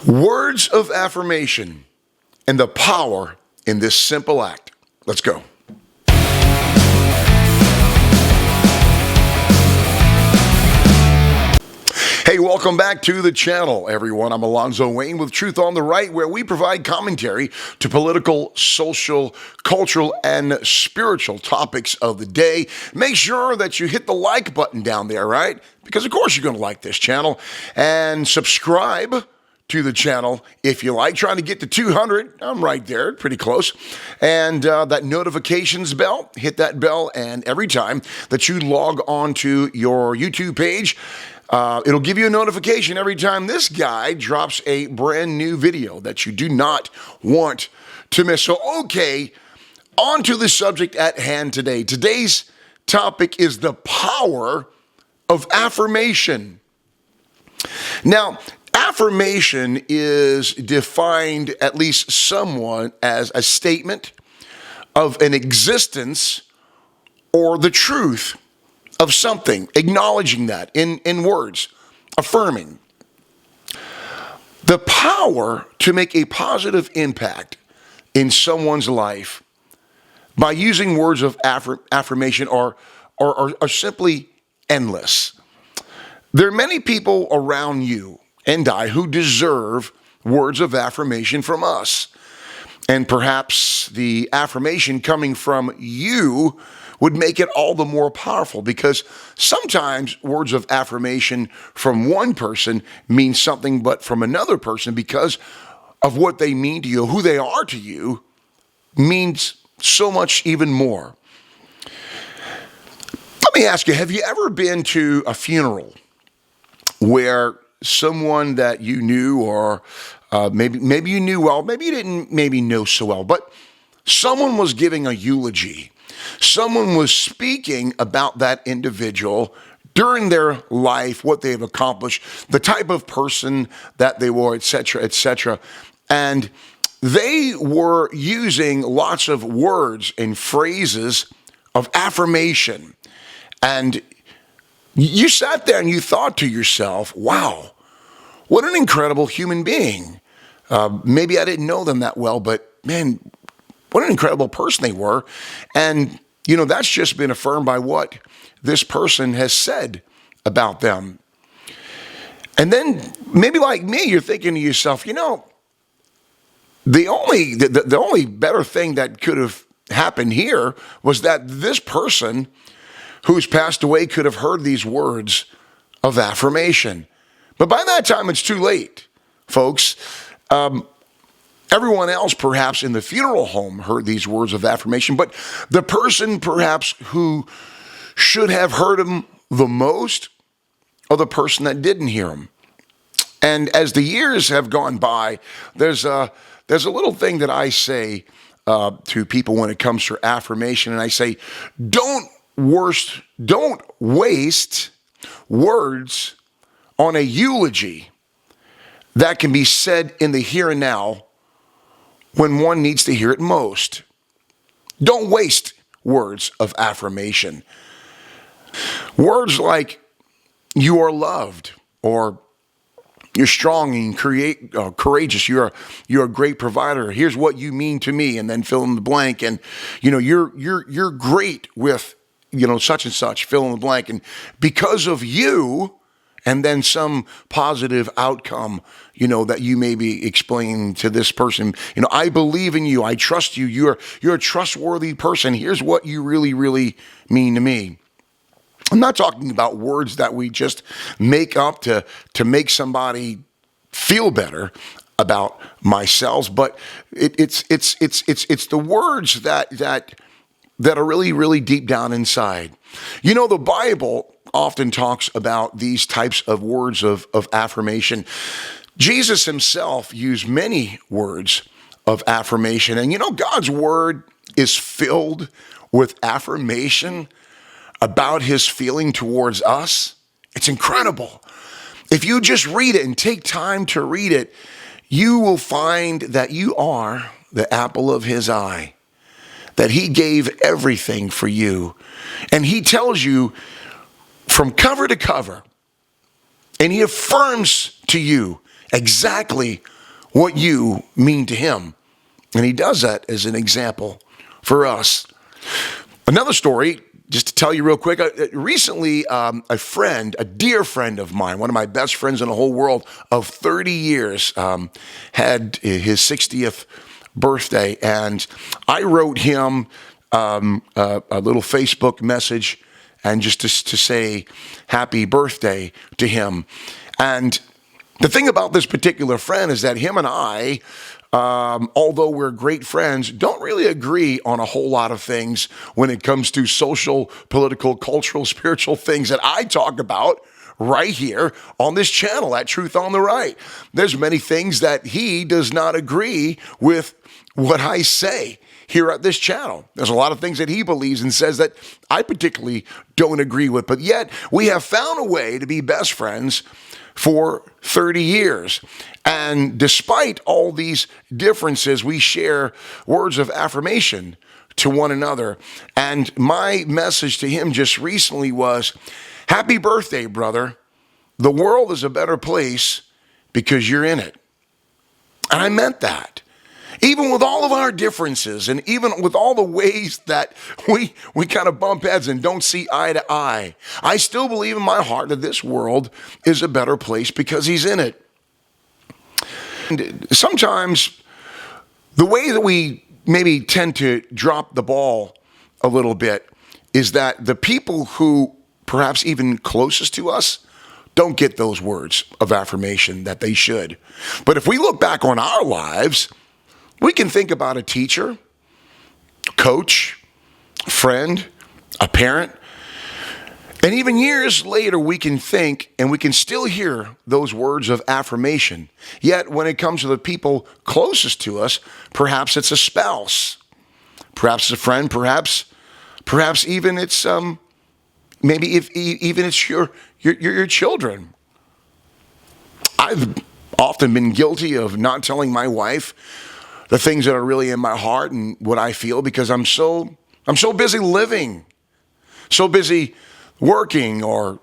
Words of affirmation and the power in this simple act. Let's go. Hey, welcome back to the channel, everyone. I'm Alonzo Wayne with Truth on the Right, where we provide commentary to political, social, cultural, and spiritual topics of the day. Make sure that you hit the like button down there, right? Because, of course, you're going to like this channel. And subscribe to the channel if you like. Trying to get to 200. I'm right there, pretty close. And that notifications bell, hit that bell, and every time that you log on to your YouTube page, it'll give you a notification every time this guy drops a brand new video that you do not want to miss. So, okay, on to the subject at hand today. Today's topic is the power of affirmation. Now, affirmation is defined, at least somewhat, as a statement of an existence or the truth of something, acknowledging that in words, affirming. The power to make a positive impact in someone's life by using words of affirmation are simply endless. There are many people around you and I who deserve words of affirmation from us. And perhaps the affirmation coming from you would make it all the more powerful, because sometimes words of affirmation from one person mean something, but from another person, because of what they mean to you, who they are to you, means so much even more. Let me ask you, have you ever been to a funeral where someone that you knew, or maybe you knew well, maybe you didn't know so well, but someone was giving a eulogy. Someone was speaking about that individual during their life, what they've accomplished, the type of person that they were, etc., etc. And they were using lots of words and phrases of affirmation. And you sat there and you thought to yourself, wow, what an incredible human being. Maybe I didn't know them that well, but man, what an incredible person they were. And, you know, that's just been affirmed by what this person has said about them. And then maybe like me, you're thinking to yourself, you know, the only better thing that could have happened here was that this person who's passed away could have heard these words of affirmation. But by that time, it's too late, folks. Everyone else, perhaps in the funeral home, heard these words of affirmation, but the person perhaps who should have heard them the most, or the person that didn't hear them. And as the years have gone by, there's a little thing that I say to people when it comes to affirmation, and I say, don't waste words on a eulogy that can be said in the here and now when one needs to hear it most. Don't waste words of affirmation. Words like, you are loved, or you're strong and courageous, you're a great provider, here's what you mean to me, and then fill in the blank, and you know, you're great with, you know, such and such, fill in the blank, and because of you, and then some positive outcome, you know, that you may be explaining to this person. You know, I believe in you. I trust you. You're a trustworthy person. Here's what you really, really mean to me. I'm not talking about words that we just make up to make somebody feel better about myself, but it's the words that are really, really deep down inside. You know, the Bible often talks about these types of words of affirmation. Jesus himself used many words of affirmation. And you know, God's word is filled with affirmation about his feeling towards us. It's incredible. If you just read it and take time to read it, you will find that you are the apple of his eye, that he gave everything for you. And he tells you from cover to cover, and he affirms to you exactly what you mean to him. And he does that as an example for us. Another story, just to tell you real quick, recently a dear friend of mine, one of my best friends in the whole world of 30 years, had his 60th birthday. And I wrote him a little Facebook message and just to say happy birthday to him. And the thing about this particular friend is that him and I, although we're great friends, don't really agree on a whole lot of things when it comes to social, political, cultural, spiritual things that I talk about right here on this channel at Truth on the Right. There's many things that he does not agree with what I say here at this channel. There's a lot of things that he believes and says that I particularly don't agree with, but yet we have found a way to be best friends for 30 years. And despite all these differences, we share words of affirmation to one another. And my message to him just recently was, happy birthday, brother. The world is a better place because you're in it. And I meant that. Even with all of our differences and even with all the ways that we kind of bump heads and don't see eye to eye, I still believe in my heart that this world is a better place because he's in it. And sometimes the way that we maybe tend to drop the ball a little bit is that the people who perhaps even closest to us don't get those words of affirmation that they should. But if we look back on our lives, we can think about a teacher, coach, friend, a parent, and even years later we can think and we can still hear those words of affirmation. Yet when it comes to the people closest to us, perhaps it's a spouse, perhaps it's a friend, perhaps even it's maybe if even it's your children. I've often been guilty of not telling my wife the things that are really in my heart and what I feel because I'm so busy living, so busy working or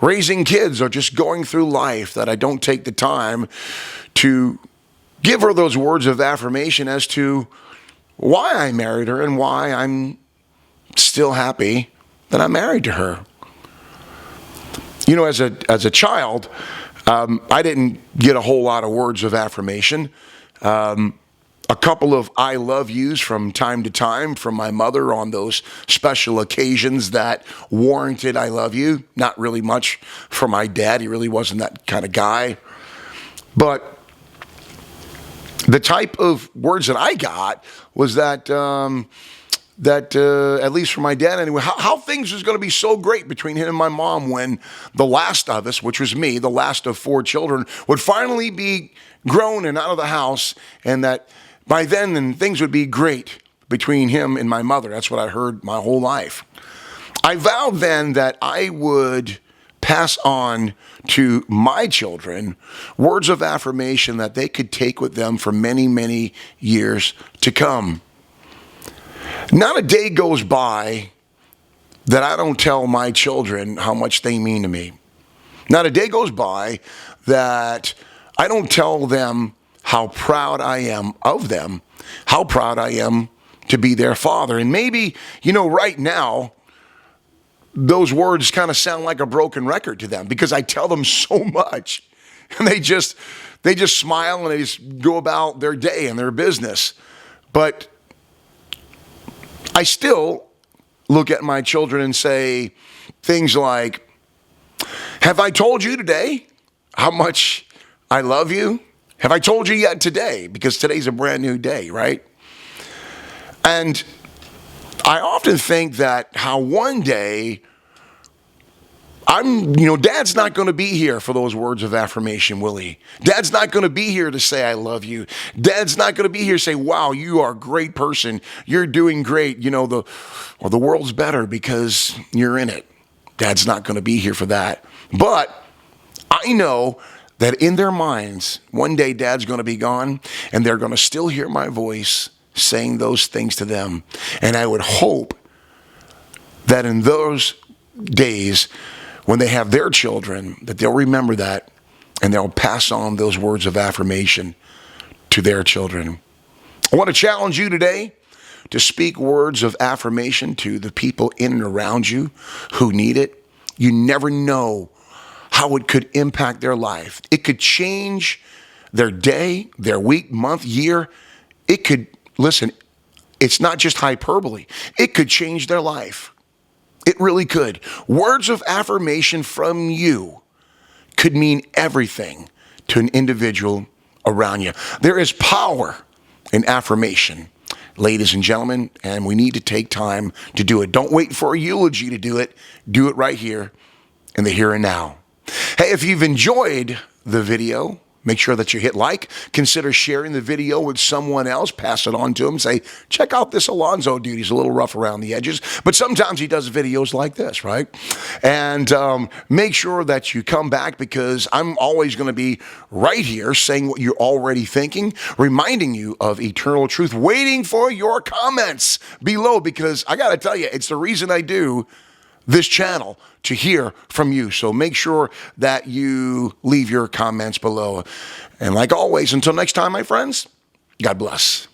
raising kids or just going through life that I don't take the time to give her those words of affirmation as to why I married her and why I'm still happy that I'm married to her. You know, as a child, I didn't get a whole lot of words of affirmation. A couple of I love yous from time to time from my mother on those special occasions that warranted I love you. Not really much from my dad. He really wasn't that kind of guy. But the type of words that I got was that, at least from my dad anyway, how things was going to be so great between him and my mom when the last of us, which was me, the last of 4 children, would finally be grown and out of the house, and that by then things would be great between him and my mother. That's what I heard my whole life. I vowed then that I would pass on to my children words of affirmation that they could take with them for many, many years to come. Not a day goes by that I don't tell my children how much they mean to me. Not a day goes by that I don't tell them how proud I am of them, how proud I am to be their father. And maybe, right now, those words kind of sound like a broken record to them because I tell them so much. And they just smile and they just go about their day and their business. But I still look at my children and say things like, have I told you today how much I love you? Have I told you yet today? Because today's a brand new day, right? And I often think that how one day Dad's not going to be here for those words of affirmation, will he? Dad's not going to be here to say, I love you. Dad's not going to be here to say, wow, you are a great person. You're doing great. The world's better because you're in it. Dad's not going to be here for that. But I know that in their minds, one day Dad's going to be gone and they're going to still hear my voice saying those things to them. And I would hope that in those days when they have their children, that they'll remember that and they'll pass on those words of affirmation to their children. I want to challenge you today to speak words of affirmation to the people in and around you who need it. You never know how it could impact their life. It could change their day, their week, month, year. It could, listen, it's not just hyperbole. It could change their life. It really could. Words of affirmation from you could mean everything to an individual around you. There is power in affirmation, ladies and gentlemen, and we need to take time to do it. Don't wait for a eulogy to do it. Do it right here in the here and now. Hey, if you've enjoyed the video, make sure that you hit like. Consider sharing the video with someone else. Pass it on to them. Say, check out this Alonzo dude. He's a little rough around the edges, but sometimes he does videos like this, right? And make sure that you come back, because I'm always going to be right here saying what you're already thinking, reminding you of eternal truth, waiting for your comments below, because I got to tell you, it's the reason I do this channel, to hear from you. So make sure that you leave your comments below. And like always, until next time, my friends, God bless.